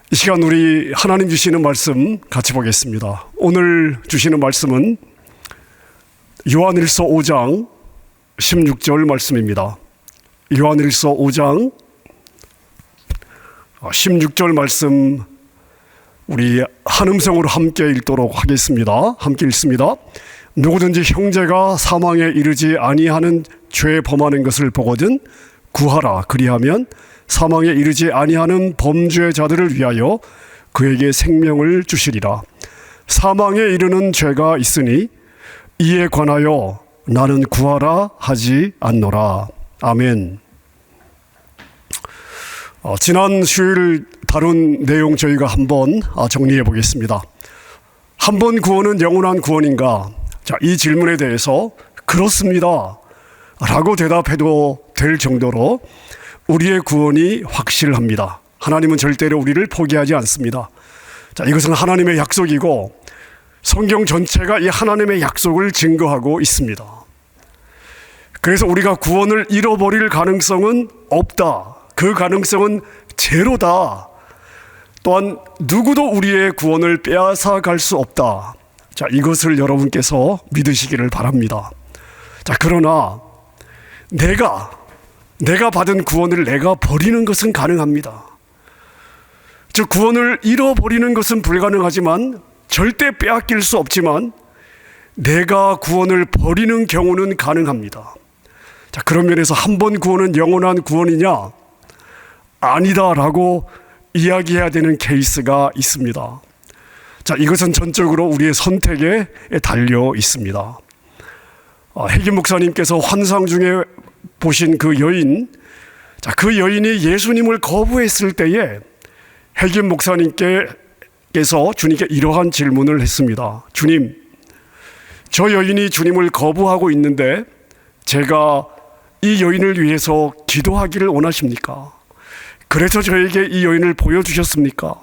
이 시간 우리 하나님 주시는 말씀 같이 보겠습니다. 오늘 주시는 말씀은 요한일서 5장 16절 말씀입니다. 요한일서 5장 16절 말씀 우리 한음성으로 함께 읽도록 하겠습니다. 함께 읽습니다. 누구든지 형제가 사망에 이르지 아니하는 죄 범하는 것을 보거든 구하라. 그리하면 사망에 이르지 아니하는 범죄자들을 위하여 그에게 생명을 주시리라. 사망에 이르는 죄가 있으니 이에 관하여 나는 구하라 하지 않노라. 아멘. 지난 수요일 다룬 내용 저희가 한번 정리해 보겠습니다. 한 번 구원은 영원한 구원인가? 이 질문에 대해서 그렇습니다 라고 대답해도 될 정도로 우리의 구원이 확실합니다. 하나님은 절대로 우리를 포기하지 않습니다. 이것은 하나님의 약속이고 성경 전체가 이 하나님의 약속을 증거하고 있습니다. 그래서 우리가 구원을 잃어버릴 가능성은 없다. 그 가능성은 제로다. 또한 누구도 우리의 구원을 빼앗아 갈 수 없다. 이것을 여러분께서 믿으시기를 바랍니다. 그러나 내가 받은 구원을 내가 버리는 것은 가능합니다. 즉 구원을 잃어버리는 것은 불가능하지만 절대 빼앗길 수 없지만 내가 구원을 버리는 경우는 가능합니다. 그런 면에서 한 번 구원은 영원한 구원이냐? 아니다라고 이야기해야 되는 케이스가 있습니다. 이것은 전적으로 우리의 선택에 달려 있습니다. 해김 목사님께서 환상 중에 보신 그 여인, 그 여인이 예수님을 거부했을 때에 해김 목사님께서 주님께 이러한 질문을 했습니다. 주님, 저 여인이 주님을 거부하고 있는데 제가 이 여인을 위해서 기도하기를 원하십니까? 그래서 저에게 이 여인을 보여주셨습니까?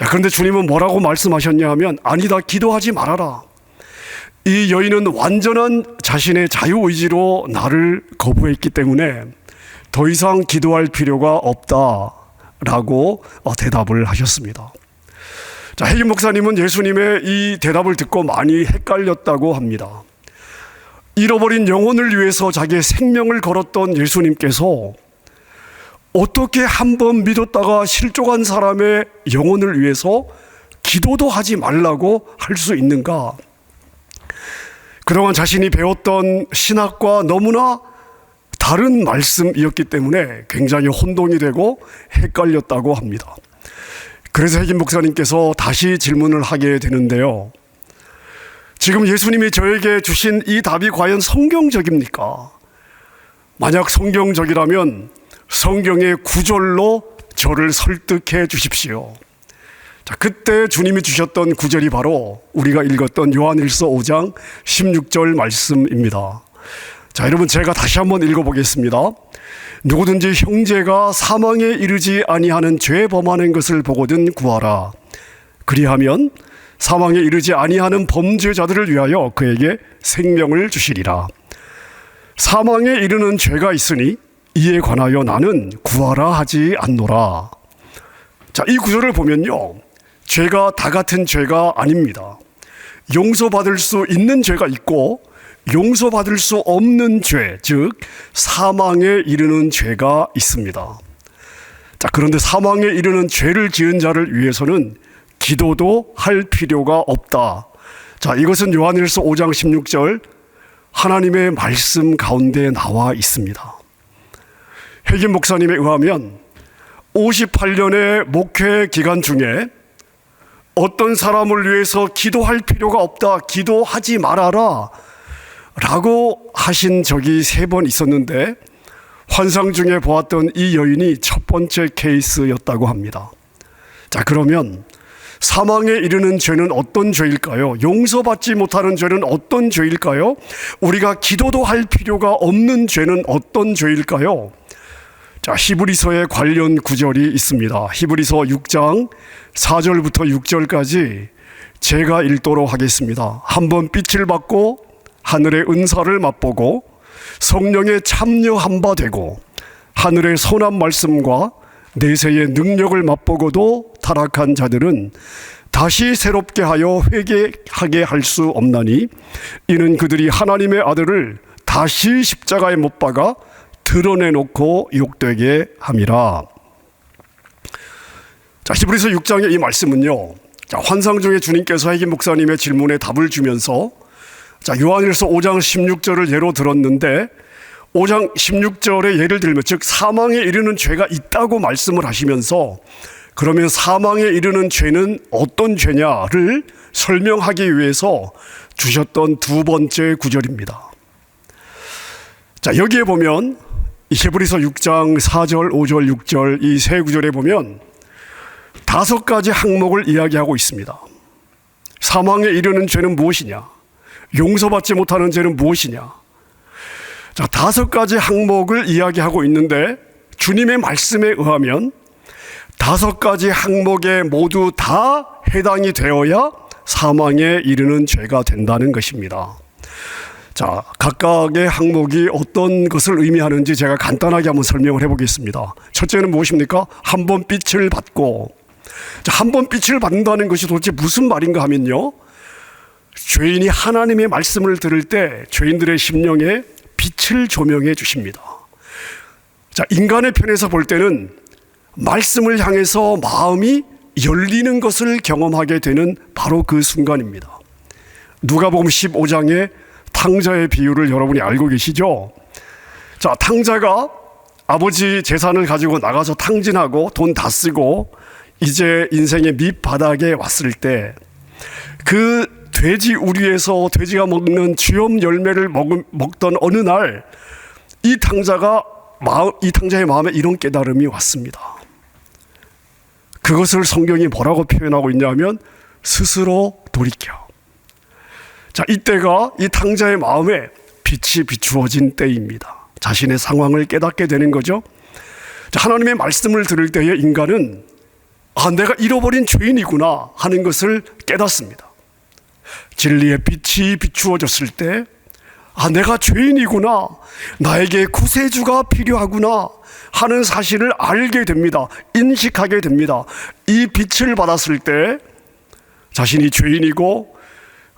그런데 주님은 뭐라고 말씀하셨냐 하면 아니다, 기도하지 말아라. 이 여인은 완전한 자신의 자유의지로 나를 거부했기 때문에 더 이상 기도할 필요가 없다라고 대답을 하셨습니다. 해김 목사님은 예수님의 이 대답을 듣고 많이 헷갈렸다고 합니다. 잃어버린 영혼을 위해서 자기의 생명을 걸었던 예수님께서 어떻게 한 번 믿었다가 실족한 사람의 영혼을 위해서 기도도 하지 말라고 할 수 있는가? 그동안 자신이 배웠던 신학과 너무나 다른 말씀이었기 때문에 굉장히 혼동이 되고 헷갈렸다고 합니다. 그래서 해김 목사님께서 다시 질문을 하게 되는데요. 지금 예수님이 저에게 주신 이 답이 과연 성경적입니까? 만약 성경적이라면 성경의 구절로 저를 설득해 주십시오. 그때 주님이 주셨던 구절이 바로 우리가 읽었던 요한일서 5장 16절 말씀입니다. 여러분, 제가 다시 한번 읽어보겠습니다. 누구든지 형제가 사망에 이르지 아니하는 죄 범하는 것을 보거든 구하라. 그리하면 사망에 이르지 아니하는 범죄자들을 위하여 그에게 생명을 주시리라. 사망에 이르는 죄가 있으니 이에 관하여 나는 구하라 하지 않노라. 이 구절을 보면요, 죄가 다 같은 죄가 아닙니다. 용서받을 수 있는 죄가 있고 용서받을 수 없는 죄, 즉 사망에 이르는 죄가 있습니다. 그런데 사망에 이르는 죄를 지은 자를 위해서는 기도도 할 필요가 없다. 이것은 요한일서 5장 16절 하나님의 말씀 가운데 나와 있습니다. 해김 목사님에 의하면 58년의 목회 기간 중에 어떤 사람을 위해서 기도할 필요가 없다, 기도하지 말아라 라고 하신 적이 3번 있었는데 환상 중에 보았던 이 여인이 첫 번째 케이스였다고 합니다. 그러면 사망에 이르는 죄는 어떤 죄일까요? 용서받지 못하는 죄는 어떤 죄일까요? 우리가 기도도 할 필요가 없는 죄는 어떤 죄일까요? 히브리서에 관련 구절이 있습니다. 히브리서 6장 4절부터 6절까지 제가 읽도록 하겠습니다. 한번 빛을 받고 하늘의 은사를 맛보고 성령에 참여한 바 되고 하늘의 선한 말씀과 내세의 능력을 맛보고도 타락한 자들은 다시 새롭게 하여 회개하게 할 수 없나니 이는 그들이 하나님의 아들을 다시 십자가에 못 박아 드러내놓고 욕되게 함이라. 자, 히브리서 6장의 이 말씀은요, 자, 환상 중에 주님께서 해김 목사님의 질문에 답을 주면서 자, 요한일서 5장 16절을 예로 들었는데 5장 16절에 예를 들면 즉 사망에 이르는 죄가 있다고 말씀을 하시면서 그러면 사망에 이르는 죄는 어떤 죄냐를 설명하기 위해서 주셨던 두 번째 구절입니다. 자, 여기에 보면 히브리서 6장 4절, 5절, 6절 이 세 구절에 보면 5가지 항목을 이야기하고 있습니다. 사망에 이르는 죄는 무엇이냐? 용서받지 못하는 죄는 무엇이냐? 자, 5가지 항목을 이야기하고 있는데 주님의 말씀에 의하면 5가지 항목에 모두 다 해당이 되어야 사망에 이르는 죄가 된다는 것입니다. 자, 각각의 항목이 어떤 것을 의미하는지 제가 간단하게 한번 설명을 해보겠습니다. 첫째는 무엇입니까? 한 번 빛을 받고, 자, 한 번 빛을 받는다는 것이 도대체 무슨 말인가 하면요, 죄인이 하나님의 말씀을 들을 때 죄인들의 심령에 빛을 조명해 주십니다. 자, 인간의 편에서 볼 때는 말씀을 향해서 마음이 열리는 것을 경험하게 되는 바로 그 순간입니다. 누가복음 15장의 탕자의 비유를 여러분이 알고 계시죠? 자, 탕자가 아버지 재산을 가지고 나가서 탕진하고 돈 다 쓰고 이제 인생의 밑바닥에 왔을 때 그 돼지 우리에서 돼지가 먹는 쥐엄 열매를 먹던 어느 날 이 탕자의 마음에 이런 깨달음이 왔습니다. 그것을 성경이 뭐라고 표현하고 있냐면 스스로 돌이켜. 자, 이때가 이 탕자의 마음에 빛이 비추어진 때입니다. 자신의 상황을 깨닫게 되는 거죠. 자, 하나님의 말씀을 들을 때에 인간은 내가 잃어버린 죄인이구나 하는 것을 깨닫습니다. 진리의 빛이 비추어졌을 때 내가 죄인이구나, 나에게 구세주가 필요하구나 하는 사실을 알게 됩니다. 인식하게 됩니다. 이 빛을 받았을 때 자신이 죄인이고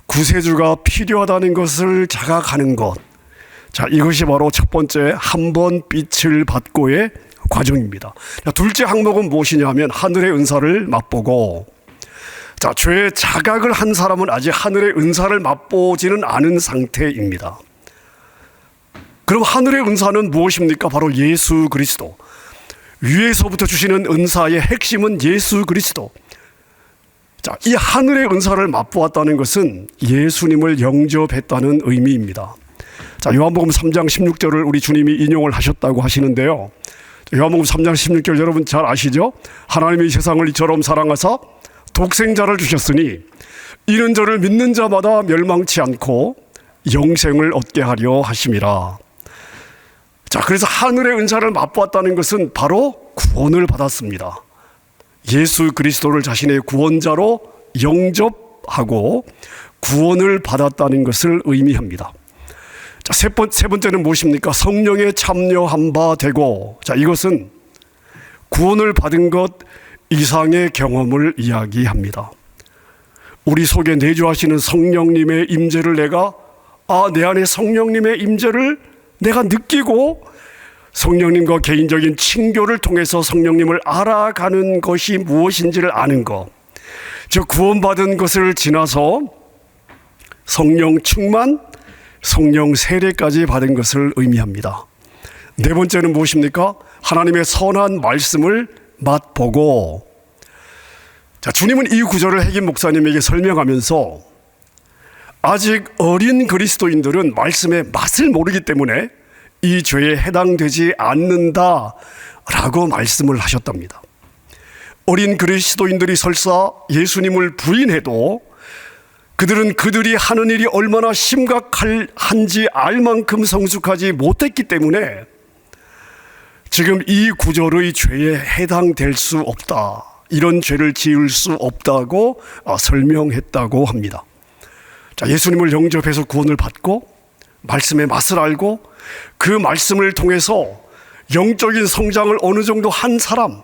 구세주가 필요하다는 것을 자각하는 것, 자, 이것이 바로 첫 번째 한 번 빛을 받고의 과정입니다. 자, 둘째 항목은 무엇이냐 하면 하늘의 은사를 맛보고, 자, 죄의 자각을 한 사람은 아직 하늘의 은사를 맛보지는 않은 상태입니다. 그럼 하늘의 은사는 무엇입니까? 바로 예수 그리스도. 위에서부터 주시는 은사의 핵심은 예수 그리스도. 자, 이 하늘의 은사를 맛보았다는 것은 예수님을 영접했다는 의미입니다. 자, 요한복음 3장 16절을 우리 주님이 인용을 하셨다고 하시는데요. 요한복음 3장 16절 여러분 잘 아시죠? 하나님이 세상을 이처럼 사랑하사 독생자를 주셨으니 이는 저를 믿는 자마다 멸망치 않고 영생을 얻게 하려 하심이라. 자, 그래서 하늘의 은사를 맛보았다는 것은 바로 구원을 받았습니다. 예수 그리스도를 자신의 구원자로 영접하고 구원을 받았다는 것을 의미합니다. 자, 세 번째는 무엇입니까? 성령에 참여한 바 되고, 자, 이것은 구원을 받은 것 이상의 경험을 이야기합니다. 우리 속에 내주하시는 성령님의 임재를 내 안에 성령님의 임재를 내가 느끼고 성령님과 개인적인 친교를 통해서 성령님을 알아가는 것이 무엇인지를 아는 것, 즉 구원받은 것을 지나서 성령 충만, 성령 세례까지 받은 것을 의미합니다. 네 번째는 무엇입니까? 하나님의 선한 말씀을 맛보고, 자, 주님은 이 구절을 해김 목사님에게 설명하면서 아직 어린 그리스도인들은 말씀의 맛을 모르기 때문에 이 죄에 해당되지 않는다라고 말씀을 하셨답니다. 어린 그리스도인들이 설사 예수님을 부인해도 그들은 그들이 하는 일이 얼마나 심각한지 알 만큼 성숙하지 못했기 때문에 지금 이 구절의 죄에 해당될 수 없다, 이런 죄를 지을 수 없다고 설명했다고 합니다. 자, 예수님을 영접해서 구원을 받고 말씀의 맛을 알고 그 말씀을 통해서 영적인 성장을 어느 정도 한 사람,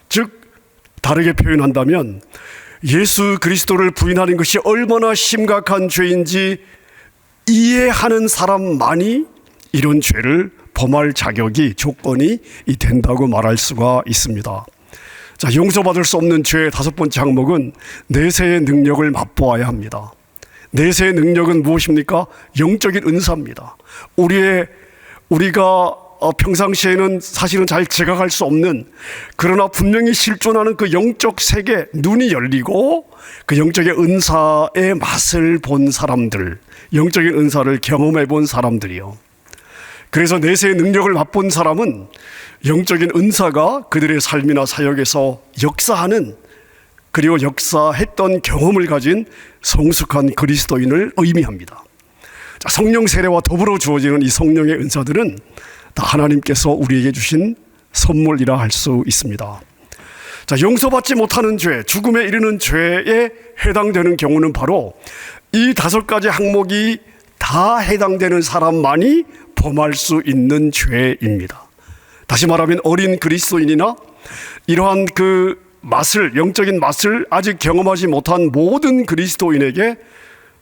즉 다르게 표현한다면 예수 그리스도를 부인하는 것이 얼마나 심각한 죄인지 이해하는 사람만이 이런 죄를 범할 자격이 조건이 된다고 말할 수가 있습니다. 자, 용서받을 수 없는 죄의 다섯 번째 항목은 내세의 능력을 맛보아야 합니다. 내세의 능력은 무엇입니까? 영적인 은사입니다. 우리가 평상시에는 사실은 잘 지각할 수 없는, 그러나 분명히 실존하는 그 영적 세계, 눈이 열리고 그 영적인 은사의 맛을 본 사람들, 영적인 은사를 경험해 본 사람들이요. 그래서 내세의 능력을 맛본 사람은 영적인 은사가 그들의 삶이나 사역에서 역사하는, 그리고 역사했던 경험을 가진 성숙한 그리스도인을 의미합니다. 자, 성령 세례와 더불어 주어지는 이 성령의 은사들은 다 하나님께서 우리에게 주신 선물이라 할 수 있습니다. 자, 용서받지 못하는 죄, 죽음에 이르는 죄에 해당되는 경우는 바로 이 다섯 가지 항목이 다 해당되는 사람만이 범할 수 있는 죄입니다. 다시 말하면 어린 그리스도인이나 이러한 그 맛을, 영적인 맛을 아직 경험하지 못한 모든 그리스도인에게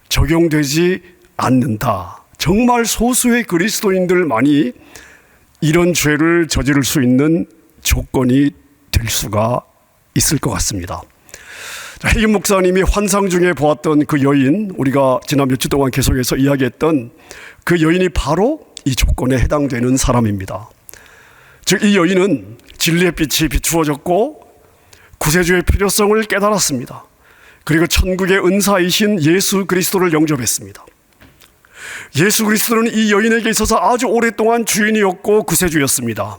적용되지 않는다. 정말 소수의 그리스도인들만이 이런 죄를 저지를 수 있는 조건이 될 수가 있을 것 같습니다. 해김 목사님이 환상 중에 보았던 그 여인, 우리가 지난 몇 주 동안 계속해서 이야기했던 그 여인이 바로 이 조건에 해당되는 사람입니다. 즉, 이 여인은 진리의 빛이 비추어졌고 구세주의 필요성을 깨달았습니다. 그리고 천국의 은사이신 예수 그리스도를 영접했습니다. 예수 그리스도는 이 여인에게 있어서 아주 오랫동안 주인이었고 구세주였습니다.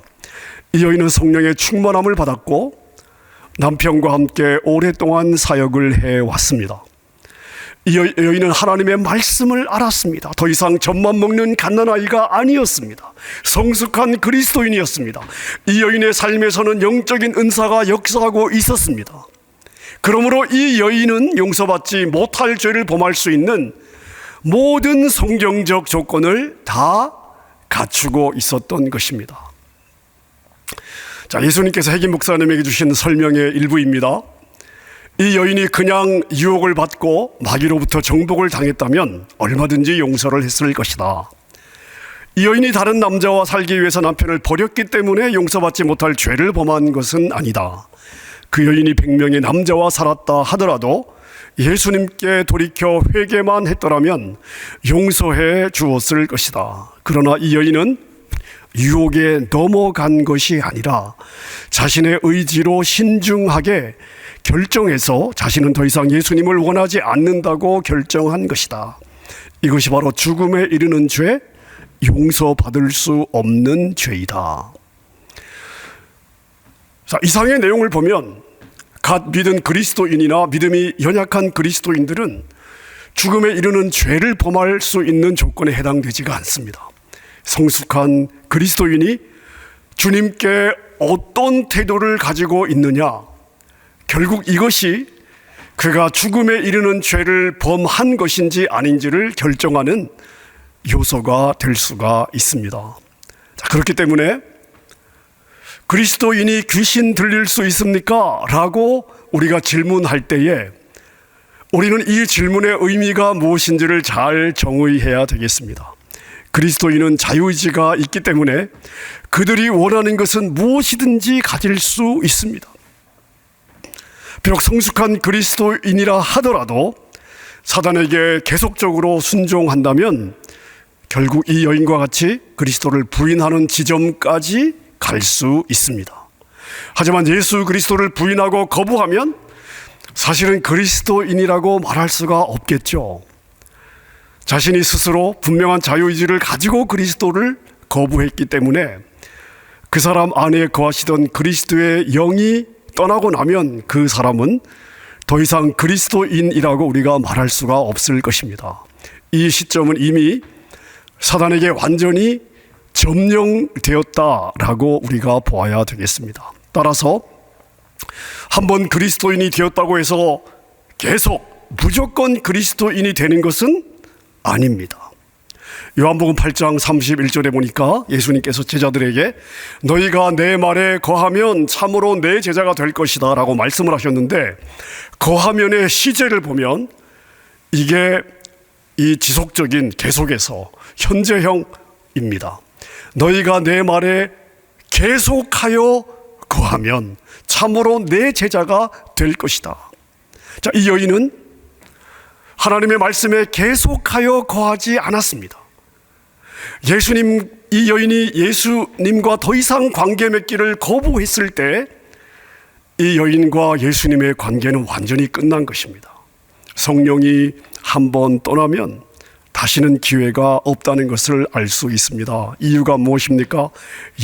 이 여인은 성령의 충만함을 받았고 남편과 함께 오랫동안 사역을 해왔습니다. 이 여인은 하나님의 말씀을 알았습니다. 더 이상 젖만 먹는 갓난아이가 아니었습니다. 성숙한 그리스도인이었습니다. 이 여인의 삶에서는 영적인 은사가 역사하고 있었습니다. 그러므로 이 여인은 용서받지 못할 죄를 범할 수 있는 모든 성경적 조건을 다 갖추고 있었던 것입니다. 자, 예수님께서 해김 목사님에게 주신 설명의 일부입니다. 이 여인이 그냥 유혹을 받고 마귀로부터 정복을 당했다면 얼마든지 용서를 했을 것이다. 이 여인이 다른 남자와 살기 위해서 남편을 버렸기 때문에 용서받지 못할 죄를 범한 것은 아니다. 그 여인이 100명의 남자와 살았다 하더라도 예수님께 돌이켜 회개만 했더라면 용서해 주었을 것이다. 그러나 이 여인은 유혹에 넘어간 것이 아니라 자신의 의지로 신중하게 결정해서 자신은 더 이상 예수님을 원하지 않는다고 결정한 것이다. 이것이 바로 죽음에 이르는 죄, 용서받을 수 없는 죄이다. 자, 이상의 내용을 보면 갓 믿은 그리스도인이나 믿음이 연약한 그리스도인들은 죽음에 이르는 죄를 범할 수 있는 조건에 해당되지가 않습니다. 성숙한 그리스도인이 주님께 어떤 태도를 가지고 있느냐, 결국 이것이 그가 죽음에 이르는 죄를 범한 것인지 아닌지를 결정하는 요소가 될 수가 있습니다. 자, 그렇기 때문에 그리스도인이 귀신 들릴 수 있습니까? 라고 우리가 질문할 때에 우리는 이 질문의 의미가 무엇인지를 잘 정의해야 되겠습니다. 그리스도인은 자유의지가 있기 때문에 그들이 원하는 것은 무엇이든지 가질 수 있습니다. 비록 성숙한 그리스도인이라 하더라도 사단에게 계속적으로 순종한다면 결국 이 여인과 같이 그리스도를 부인하는 지점까지 갈 수 있습니다. 하지만 예수 그리스도를 부인하고 거부하면 사실은 그리스도인이라고 말할 수가 없겠죠. 자신이 스스로 분명한 자유의지를 가지고 그리스도를 거부했기 때문에 그 사람 안에 거하시던 그리스도의 영이 떠나고 나면 그 사람은 더 이상 그리스도인이라고 우리가 말할 수가 없을 것입니다. 이 시점은 이미 사단에게 완전히 점령되었다라고 우리가 보아야 되겠습니다. 따라서 한번 그리스도인이 되었다고 해서 계속 무조건 그리스도인이 되는 것은 아닙니다. 요한복음 8장 31절에 보니까 예수님께서 제자들에게 너희가 내 말에 거하면 참으로 내 제자가 될 것이다 라고 말씀을 하셨는데, 거하면의 시제를 보면 이게 이 지속적인 계속해서 현재형입니다. 너희가 내 말에 계속하여 거하면 참으로 내 제자가 될 것이다. 자, 이 여인은 하나님의 말씀에 계속하여 거하지 않았습니다. 이 여인이 예수님과 더 이상 관계 맺기를 거부했을 때 이 여인과 예수님의 관계는 완전히 끝난 것입니다. 성령이 한번 떠나면 다시는 기회가 없다는 것을 알 수 있습니다. 이유가 무엇입니까?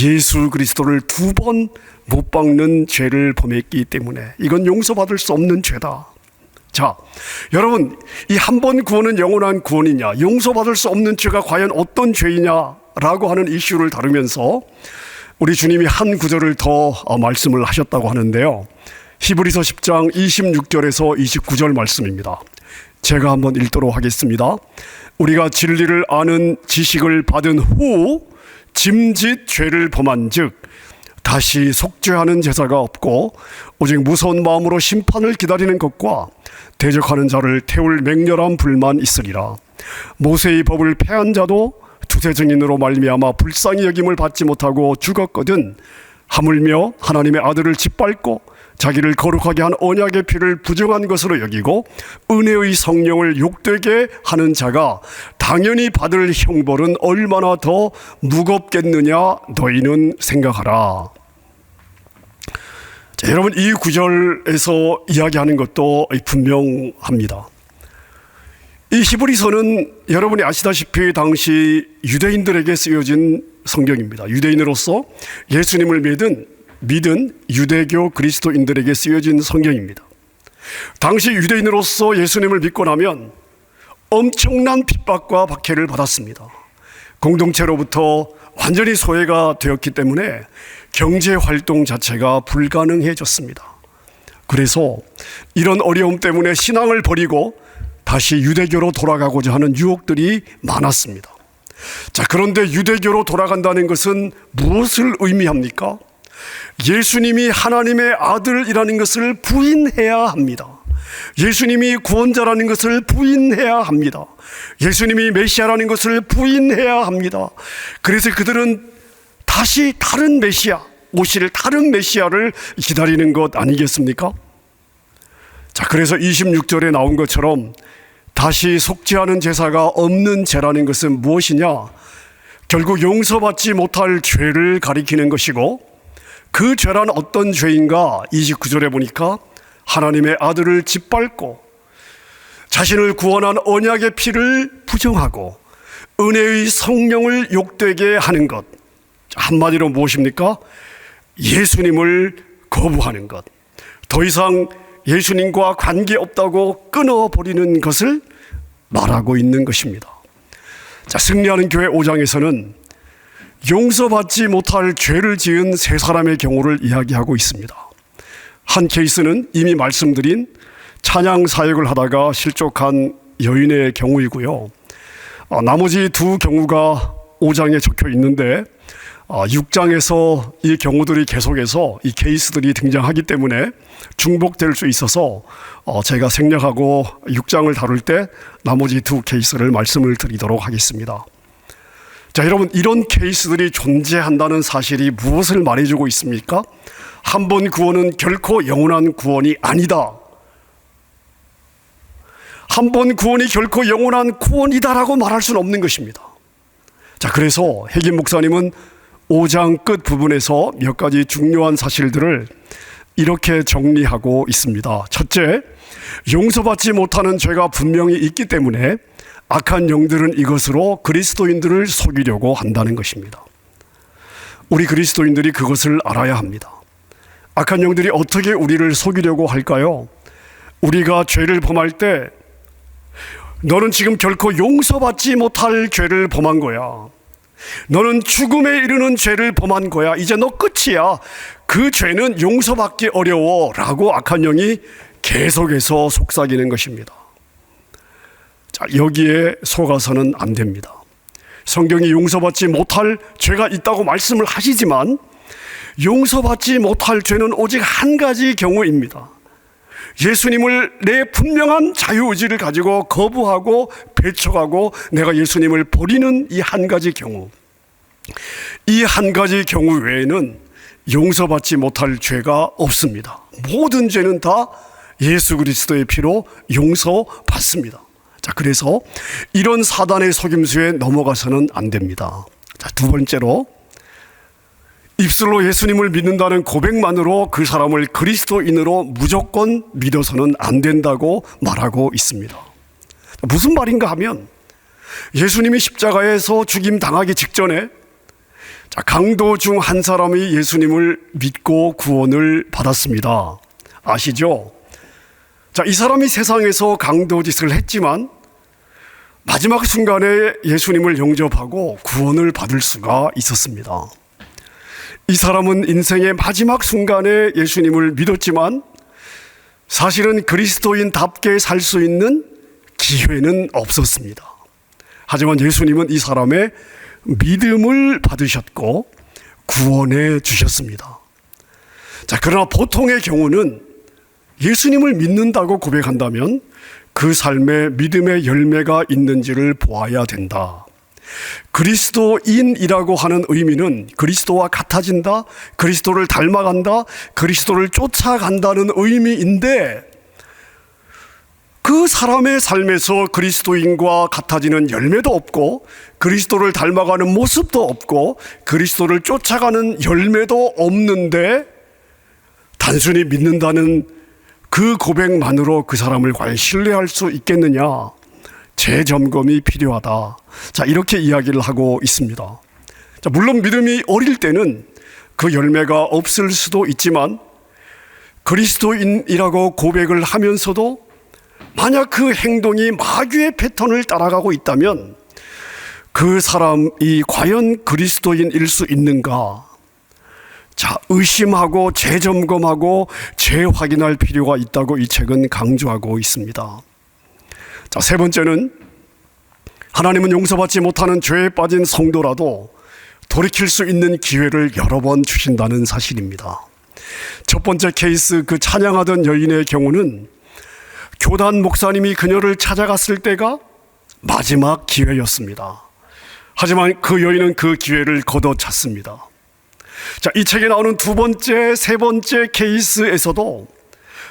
예수 그리스도를 2번 못 박는 죄를 범했기 때문에 이건 용서받을 수 없는 죄다. 자, 여러분, 이 한 번 구원은 영원한 구원이냐, 용서받을 수 없는 죄가 과연 어떤 죄이냐라고 하는 이슈를 다루면서 우리 주님이 한 구절을 더 말씀을 하셨다고 하는데요. 히브리서 10장 26절에서 29절 말씀입니다. 제가 한번 읽도록 하겠습니다. 우리가 진리를 아는 지식을 받은 후 짐짓 죄를 범한 즉 다시 속죄하는 제사가 없고 오직 무서운 마음으로 심판을 기다리는 것과 대적하는 자를 태울 맹렬한 불만 있으리라. 모세의 법을 폐한 자도 두세 증인으로 말미암아 불쌍히 여김을 받지 못하고 죽었거든 하물며 하나님의 아들을 짓밟고 자기를 거룩하게 한 언약의 피를 부정한 것으로 여기고 은혜의 성령을 욕되게 하는 자가 당연히 받을 형벌은 얼마나 더 무겁겠느냐 너희는 생각하라. 자, 여러분, 이 구절에서 이야기하는 것도 분명합니다. 이 히브리서는 여러분이 아시다시피 당시 유대인들에게 쓰여진 성경입니다. 유대인으로서 예수님을 믿은 유대교 그리스도인들에게 쓰여진 성경입니다. 당시 유대인으로서 예수님을 믿고 나면 엄청난 핍박과 박해를 받았습니다. 공동체로부터 완전히 소외가 되었기 때문에 경제 활동 자체가 불가능해졌습니다. 그래서 이런 어려움 때문에 신앙을 버리고 다시 유대교로 돌아가고자 하는 유혹들이 많았습니다. 자, 그런데 유대교로 돌아간다는 것은 무엇을 의미합니까? 예수님이 하나님의 아들이라는 것을 부인해야 합니다. 예수님이 구원자라는 것을 부인해야 합니다. 예수님이 메시아라는 것을 부인해야 합니다. 그래서 그들은 다시 다른 메시아, 오실 다른 메시아를 기다리는 것 아니겠습니까? 자, 그래서 26절에 나온 것처럼 다시 속죄하는 제사가 없는 죄라는 것은 무엇이냐? 결국 용서받지 못할 죄를 가리키는 것이고, 그 죄란 어떤 죄인가? 29절에 보니까 하나님의 아들을 짓밟고 자신을 구원한 언약의 피를 부정하고 은혜의 성령을 욕되게 하는 것. 한마디로 무엇입니까? 예수님을 거부하는 것. 더 이상 예수님과 관계없다고 끊어버리는 것을 말하고 있는 것입니다. 자, 승리하는 교회 5장에서는 용서받지 못할 죄를 지은 세 사람의 경우를 이야기하고 있습니다. 한 케이스는 이미 말씀드린 찬양 사역을 하다가 실족한 여인의 경우이고요. 나머지 두 경우가 5장에 적혀 있는데 6장에서 이 경우들이 계속해서 이 케이스들이 등장하기 때문에 중복될 수 있어서 제가 생략하고 6장을 다룰 때 나머지 두 케이스를 말씀을 드리도록 하겠습니다. 자, 여러분, 이런 케이스들이 존재한다는 사실이 무엇을 말해주고 있습니까? 한 번 구원은 결코 영원한 구원이 아니다. 한 번 구원이 결코 영원한 구원이다라고 말할 수는 없는 것입니다. 자, 그래서 해김 목사님은 5장 끝 부분에서 몇 가지 중요한 사실들을 이렇게 정리하고 있습니다. 첫째, 용서받지 못하는 죄가 분명히 있기 때문에 악한 영들은 이것으로 그리스도인들을 속이려고 한다는 것입니다. 우리 그리스도인들이 그것을 알아야 합니다. 악한 영들이 어떻게 우리를 속이려고 할까요? 우리가 죄를 범할 때 너는 지금 결코 용서받지 못할 죄를 범한 거야. 너는 죽음에 이르는 죄를 범한 거야. 이제 너 끝이야. 그 죄는 용서받기 어려워 라고 악한 영이 계속해서 속삭이는 것입니다. 자, 여기에 속아서는 안 됩니다. 성경이 용서받지 못할 죄가 있다고 말씀을 하시지만 용서받지 못할 죄는 오직 한 가지 경우입니다. 예수님을 내 분명한 자유의지를 가지고 거부하고 배척하고 내가 예수님을 버리는 이 한 가지 경우, 이 한 가지 경우 외에는 용서받지 못할 죄가 없습니다. 모든 죄는 다 예수 그리스도의 피로 용서받습니다. 자, 그래서 이런 사단의 속임수에 넘어가서는 안 됩니다. 자, 두 번째로, 입술로 예수님을 믿는다는 고백만으로 그 사람을 그리스도인으로 무조건 믿어서는 안 된다고 말하고 있습니다. 무슨 말인가 하면 예수님이 십자가에서 죽임 당하기 직전에 강도 중 한 사람이 예수님을 믿고 구원을 받았습니다. 아시죠? 자, 이 사람이 세상에서 강도 짓을 했지만 마지막 순간에 예수님을 영접하고 구원을 받을 수가 있었습니다. 이 사람은 인생의 마지막 순간에 예수님을 믿었지만 사실은 그리스도인답게 살 수 있는 기회는 없었습니다. 하지만 예수님은 이 사람의 믿음을 받으셨고 구원해 주셨습니다. 자, 그러나 보통의 경우는 예수님을 믿는다고 고백한다면 그 삶에 믿음의 열매가 있는지를 보아야 된다. 그리스도인이라고 하는 의미는 그리스도와 같아진다, 그리스도를 닮아간다, 그리스도를 쫓아간다는 의미인데 그 사람의 삶에서 그리스도인과 같아지는 열매도 없고 그리스도를 닮아가는 모습도 없고 그리스도를 쫓아가는 열매도 없는데 단순히 믿는다는 그 고백만으로 그 사람을 과연 신뢰할 수 있겠느냐? 재점검이 필요하다. 자, 이렇게 이야기를 하고 있습니다. 자, 물론 믿음이 어릴 때는 그 열매가 없을 수도 있지만 그리스도인이라고 고백을 하면서도 만약 그 행동이 마귀의 패턴을 따라가고 있다면 그 사람이 과연 그리스도인일 수 있는가? 자, 의심하고 재점검하고 재확인할 필요가 있다고 이 책은 강조하고 있습니다. 자, 세 번째는 하나님은 용서받지 못하는 죄에 빠진 성도라도 돌이킬 수 있는 기회를 여러 번 주신다는 사실입니다. 첫 번째 케이스, 그 찬양하던 여인의 경우는 교단 목사님이 그녀를 찾아갔을 때가 마지막 기회였습니다. 하지만 그 여인은 그 기회를 걷어찼습니다. 자, 이 책에 나오는 두 번째, 세 번째 케이스에서도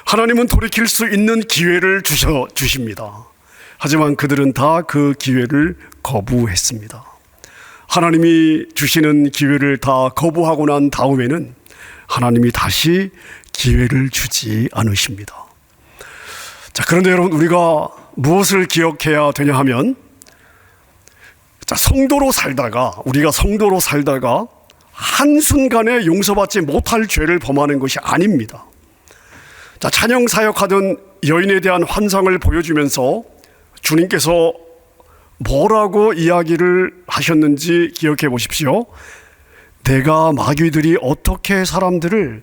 하나님은 돌이킬 수 있는 기회를 주십니다. 하지만 그들은 다 그 기회를 거부했습니다. 하나님이 주시는 기회를 다 거부하고 난 다음에는 하나님이 다시 기회를 주지 않으십니다. 자, 그런데 여러분, 우리가 무엇을 기억해야 되냐 하면, 자, 우리가 성도로 살다가 한순간에 용서받지 못할 죄를 범하는 것이 아닙니다. 자, 찬양 사역하던 여인에 대한 환상을 보여주면서 주님께서 뭐라고 이야기를 하셨는지 기억해 보십시오. 내가 마귀들이 어떻게 사람들을,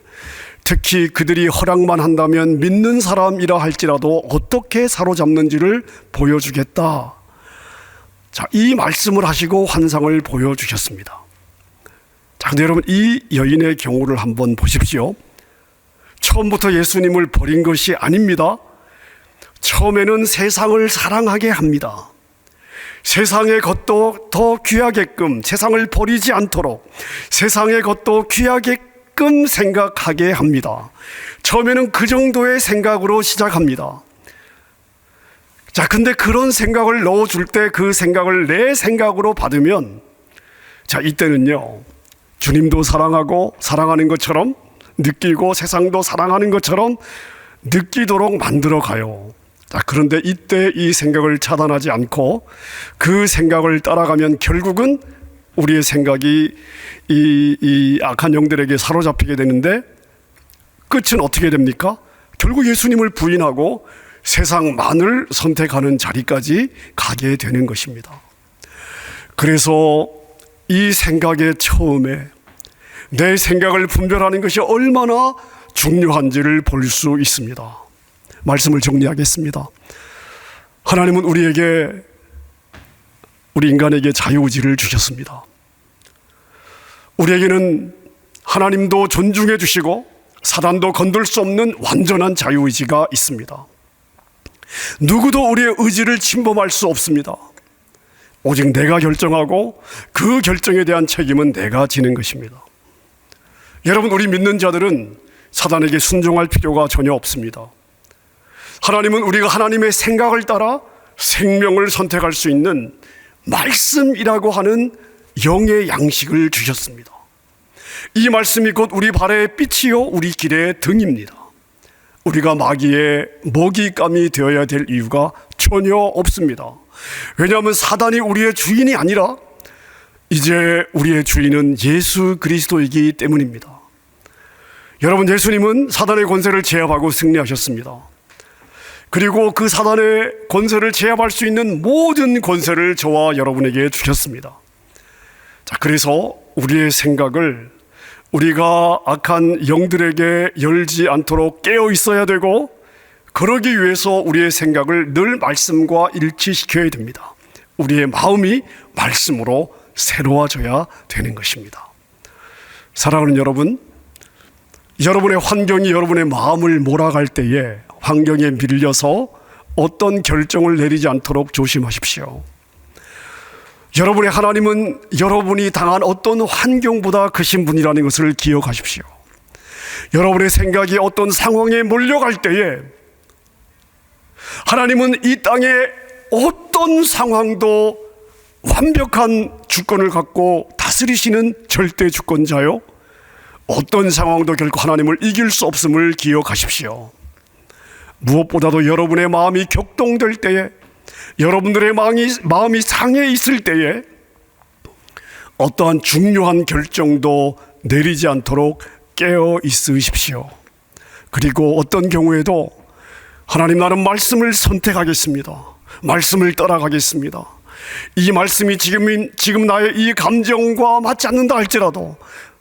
특히 그들이 허락만 한다면 믿는 사람이라 할지라도 어떻게 사로잡는지를 보여주겠다. 자, 이 말씀을 하시고 환상을 보여주셨습니다. 자, 근데 여러분, 이 여인의 경우를 한번 보십시오. 처음부터 예수님을 버린 것이 아닙니다. 처음에는 세상을 사랑하게 합니다. 세상의 것도 더 귀하게끔, 세상을 버리지 않도록 세상의 것도 귀하게끔 생각하게 합니다. 처음에는 그 정도의 생각으로 시작합니다. 자, 근데 그런 생각을 넣어줄 때 그 생각을 내 생각으로 받으면, 자, 이때는요, 주님도 사랑하고 사랑하는 것처럼 느끼고 세상도 사랑하는 것처럼 느끼도록 만들어 가요. 자, 그런데 이때 이 생각을 차단하지 않고 그 생각을 따라가면 결국은 우리의 생각이 이 악한 영들에게 사로잡히게 되는데 끝은 어떻게 됩니까? 결국 예수님을 부인하고 세상만을 선택하는 자리까지 가게 되는 것입니다. 그래서 이 생각의 처음에 내 생각을 분별하는 것이 얼마나 중요한지를 볼 수 있습니다. 말씀을 정리하겠습니다. 하나님은 우리에게 우리 인간에게 자유의지를 주셨습니다. 우리에게는 하나님도 존중해 주시고 사단도 건들 수 없는 완전한 자유의지가 있습니다. 누구도 우리의 의지를 침범할 수 없습니다. 오직 내가 결정하고 그 결정에 대한 책임은 내가 지는 것입니다. 여러분, 우리 믿는 자들은 사단에게 순종할 필요가 전혀 없습니다. 하나님은 우리가 하나님의 생각을 따라 생명을 선택할 수 있는 말씀이라고 하는 영의 양식을 주셨습니다. 이 말씀이 곧 우리 발의 빛이요 우리 길의 등입니다. 우리가 마귀의 먹잇감이 되어야 될 이유가 전혀 없습니다. 왜냐하면 사단이 우리의 주인이 아니라 이제 우리의 주인은 예수 그리스도이기 때문입니다. 여러분, 예수님은 사단의 권세를 제압하고 승리하셨습니다. 그리고 그 사단의 권세를 제압할 수 있는 모든 권세를 저와 여러분에게 주셨습니다. 자, 그래서 우리의 생각을 우리가 악한 영들에게 열지 않도록 깨어 있어야 되고, 그러기 위해서 우리의 생각을 늘 말씀과 일치시켜야 됩니다. 우리의 마음이 말씀으로 새로워져야 되는 것입니다. 사랑하는 여러분, 여러분의 환경이 여러분의 마음을 몰아갈 때에 환경에 밀려서 어떤 결정을 내리지 않도록 조심하십시오. 여러분의 하나님은 여러분이 당한 어떤 환경보다 크신 분이라는 것을 기억하십시오. 여러분의 생각이 어떤 상황에 몰려갈 때에 하나님은 이 땅의 어떤 상황도 완벽한 주권을 갖고 다스리시는 절대 주권자요, 어떤 상황도 결코 하나님을 이길 수 없음을 기억하십시오. 무엇보다도 여러분의 마음이 격동될 때에, 여러분들의 마음이 상해 있을 때에 어떠한 중요한 결정도 내리지 않도록 깨어 있으십시오. 그리고 어떤 경우에도 하나님, 나는 말씀을 선택하겠습니다. 말씀을 따라가겠습니다. 이 말씀이 지금 나의 이 감정과 맞지 않는다 할지라도,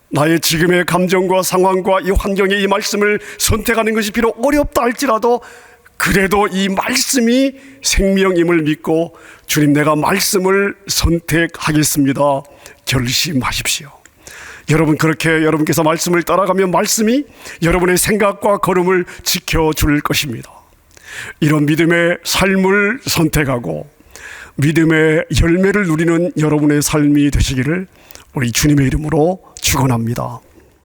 나의 지금의 감정과 상황과 이 환경에 이 말씀을 선택하는 것이 비록 어렵다 할지라도, 그래도 이 말씀이 생명임을 믿고, 주님, 내가 말씀을 선택하겠습니다, 결심하십시오. 여러분, 그렇게 여러분께서 말씀을 따라가면 말씀이 여러분의 생각과 걸음을 지켜줄 것입니다. 이런 믿음의 삶을 선택하고 믿음의 열매를 누리는 여러분의 삶이 되시기를 우리 주님의 이름으로 축원합니다.